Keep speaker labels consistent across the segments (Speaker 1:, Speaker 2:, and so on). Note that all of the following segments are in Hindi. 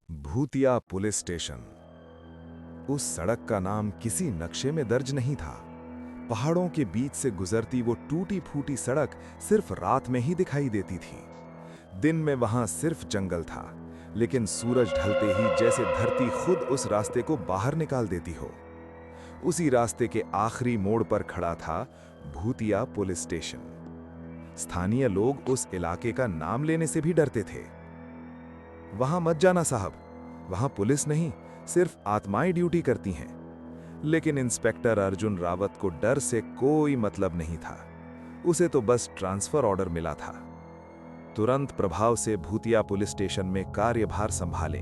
Speaker 1: भूतिया पुलिस स्टेशन। उस सड़क का नाम किसी नक्शे में दर्ज नहीं था। पहाड़ों के बीच से गुजरती वो टूटी फूटी सड़क सिर्फ रात में ही दिखाई देती थी। दिन में वहां सिर्फ जंगल था, लेकिन सूरज ढलते ही जैसे धरती खुद उस रास्ते को बाहर निकाल देती हो। उसी रास्ते के आखिरी मोड़ पर खड़ा था भूतिया पुलिस स्टेशन। स्थानीय लोग उस इलाके का नाम लेने से भी डरते थे। वहां मत जाना साहब, वहां पुलिस नहीं, सिर्फ आत्माएं ड्यूटी करती हैं। लेकिन इंस्पेक्टर अर्जुन रावत को डर से कोई मतलब नहीं था। उसे तो बस ट्रांसफर ऑर्डर मिला था। तुरंत प्रभाव से भूतिया पुलिस स्टेशन में कार्यभार संभाले।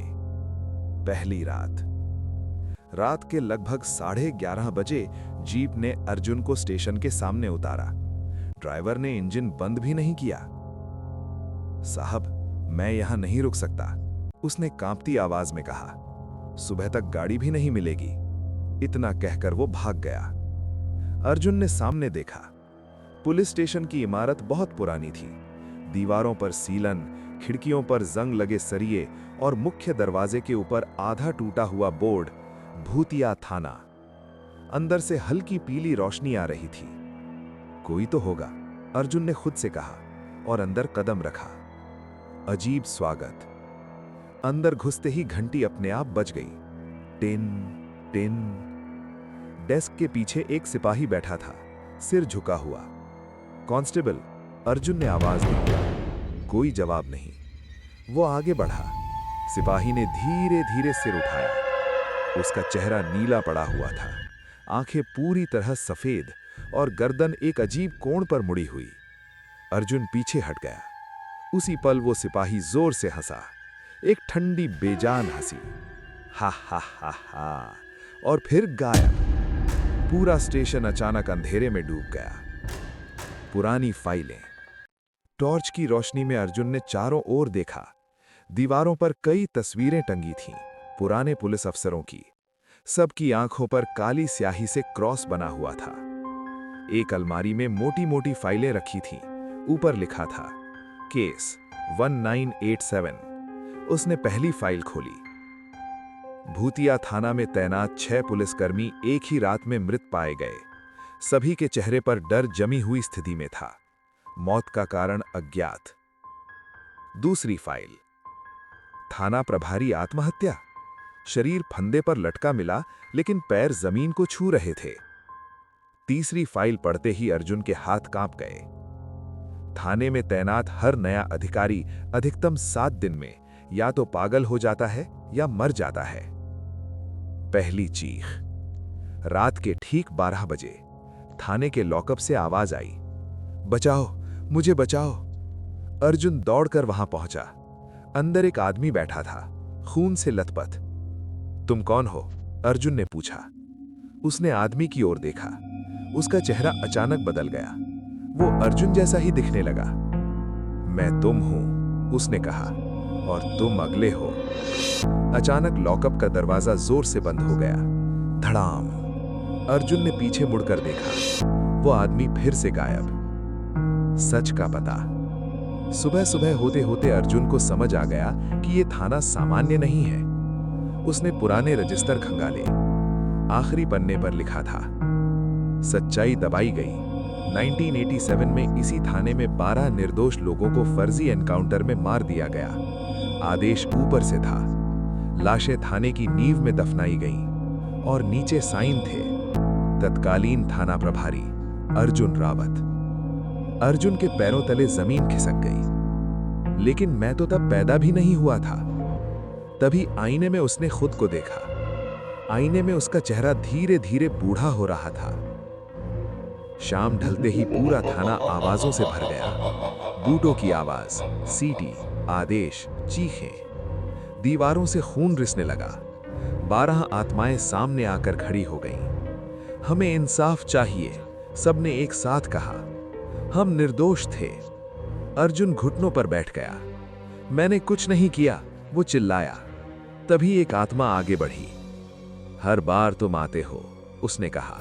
Speaker 1: पहली रात के लगभग 11:30 बजे जीप ने अर्जुन को स्टेशन के सामने उतारा। ड्राइवर ने इंजन बंद भी नहीं किया। साहब, मैं यहां नहीं रुक सकता, उसने कांपती आवाज में कहा। सुबह तक गाड़ी भी नहीं मिलेगी। इतना कहकर वो भाग गया। अर्जुन ने सामने देखा। पुलिस स्टेशन की इमारत बहुत पुरानी थी। दीवारों पर सीलन, खिड़कियों पर जंग लगे सरिये और मुख्य दरवाजे के ऊपर आधा टूटा हुआ बोर्ड, भूतिया थाना। अंदर से हल्की पीली रोशनी आ रही थी। कोई तो होगा, अर्जुन ने खुद से कहा और अंदर कदम रखा। अजीब स्वागत। अंदर घुसते ही घंटी अपने आप बज गई। Tin tin. डेस्क के पीछे एक सिपाही बैठा था, सिर झुका हुआ। कांस्टेबल, अर्जुन ने आवाज दी। कोई जवाब नहीं। वो आगे बढ़ा। सिपाही ने धीरे धीरे सिर उठाया। उसका चेहरा नीला पड़ा हुआ था, आंखें पूरी तरह सफेद और गर्दन एक अजीब कोण पर मुड़ी हुई। अर्जुन पीछे हट गया। उसी पल वो सिपाही जोर से हंसा, एक ठंडी बेजान हंसी। हा हा हा हा, और फिर गायब। पूरा स्टेशन अचानक अंधेरे में डूब गया। पुरानी फाइलें। टॉर्च की रोशनी में अर्जुन ने चारों ओर देखा। दीवारों पर कई तस्वीरें टंगी थीं, पुराने पुलिस अफसरों की। सबकी आंखों पर काली स्याही से क्रॉस बना हुआ था। एक अलमारी में मोटी मोटी फाइलें रखी थीं। ऊपर लिखा था केस 1987। उसने पहली फाइल खोली। भूतिया थाना में तैनात 6 पुलिसकर्मी एक ही रात में मृत पाए गए। सभी के चेहरे पर डर जमी हुई स्थिति में था। मौत का कारण अज्ञात। दूसरी फाइल। थाना प्रभारी आत्महत्या। शरीर फंदे पर लटका मिला, लेकिन पैर जमीन को छू रहे थे। तीसरी फाइल पढ़ते ही अर्जुन के हाथ कांप गए। थाने में तैनात हर नया अधिकारी अधिकतम 7 दिन में या तो पागल हो जाता है या मर जाता है। पहली चीख। रात के ठीक 12 बजे थाने के लॉकअप से आवाज आई, बचाओ, मुझे बचाओ। अर्जुन दौड़कर वहां पहुंचा। अंदर एक आदमी बैठा था, खून से लथपथ। तुम कौन हो? अर्जुन ने पूछा। उसने आदमी की ओर देखा। उसका चेहरा अचानक बदल गया। वो अर्जुन जैसा ही दिखने लगा। मैं तुम हूं, उसने कहा, और तुम अगले हो। अचानक लॉकअप का दरवाजा जोर से बंद हो गया। धड़ाम। अर्जुन ने पीछे मुड़कर देखा। वो आदमी फिर से गायब। सच का पता। सुबह सुबह होते होते अर्जुन को समझ आ गया कि ये थाना सामान्य नहीं है। उसने पुराने रजिस्टर खंगाले। आखिरी पन्ने पर लिखा था, सच्चाई दबाई गई। 1987 में इसी थाने में 12 निर्दोष लोगों को फर्जी एनकाउंटर में मार दिया गया। आदेश ऊपर से था। लाशें थाने की नींव में दफनाई गईं और नीचे साइन थे, तत्कालीन थाना प्रभारी अर्जुन रावत। अर्जुन के पैरों तले जमीन खिसक गई। लेकिन मैं तो तब पैदा भी नहीं हुआ था। तभी आईने में उसने खुद को देखा। आईने में उसका चेहरा धीरे धीरे बूढ़ा हो रहा था। शाम ढलते ही पूरा थाना आवाजों से भर गया। बूटों की आवाज, सीटी, आदेश, चीखें। दीवारों से खून रिसने लगा। 12 आत्माएं सामने आकर खड़ी हो गईं। हमें इंसाफ चाहिए, सबने एक साथ कहा। हम निर्दोष थे। अर्जुन घुटनों पर बैठ गया। मैंने कुछ नहीं किया, वो चिल्लाया। तभी एक आत्मा आगे बढ़ी। हर बार तुम आते हो, उसने कहा।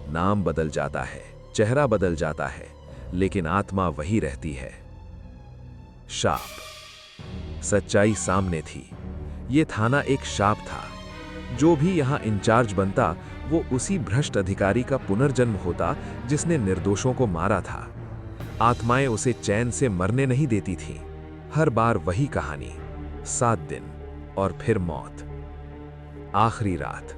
Speaker 1: नाम बदल जाता है, चेहरा बदल जाता है, लेकिन आत्मा वही रहती है। शाप। सच्चाई सामने थी।
Speaker 2: ये थाना एक शाप था। जो भी यहाँ इंचार्ज बनता वो उसी भ्रष्ट अधिकारी का पुनर्जन्म होता जिसने निर्दोषों को मारा था। आत्माएं उसे चैन से मरने नहीं देती थीं। हर बार वही कहानी, 7 दिन और फिर मौत। आखिरी रात।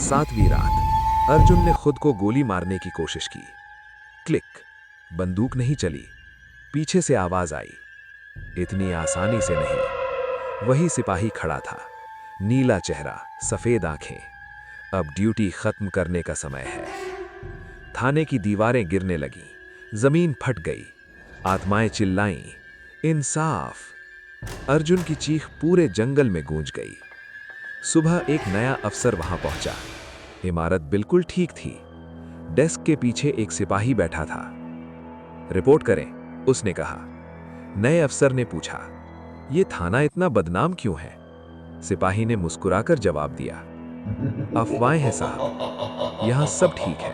Speaker 2: 7वीं रात। अर्जुन ने खुद को गोली मारने की कोशिश की। क्लिक। बंदूक नहीं चली। पीछे से आवाज आई, इतनी आसानी से नहीं। वही सिपाही खड़ा था, नीला चेहरा, सफेद आंखें। अब ड्यूटी खत्म करने का समय है। थाने की दीवारें गिरने लगीं, जमीन फट गई, आत्माएं चिल्लाईं, इंसाफ। अर्जुन की चीख पूरे जंगल में गूंज गई। सुबह एक नया अफसर वहां पहुंचा। इमारत बिल्कुल ठीक थी। डेस्क के पीछे एक सिपाही बैठा था। रिपोर्ट करें, उसने कहा। नए अफसर ने पूछा, यह थाना इतना बदनाम क्यों है? सिपाही ने मुस्कुराकर जवाब दिया, अफवाहें हैं साहब, यहां सब ठीक है।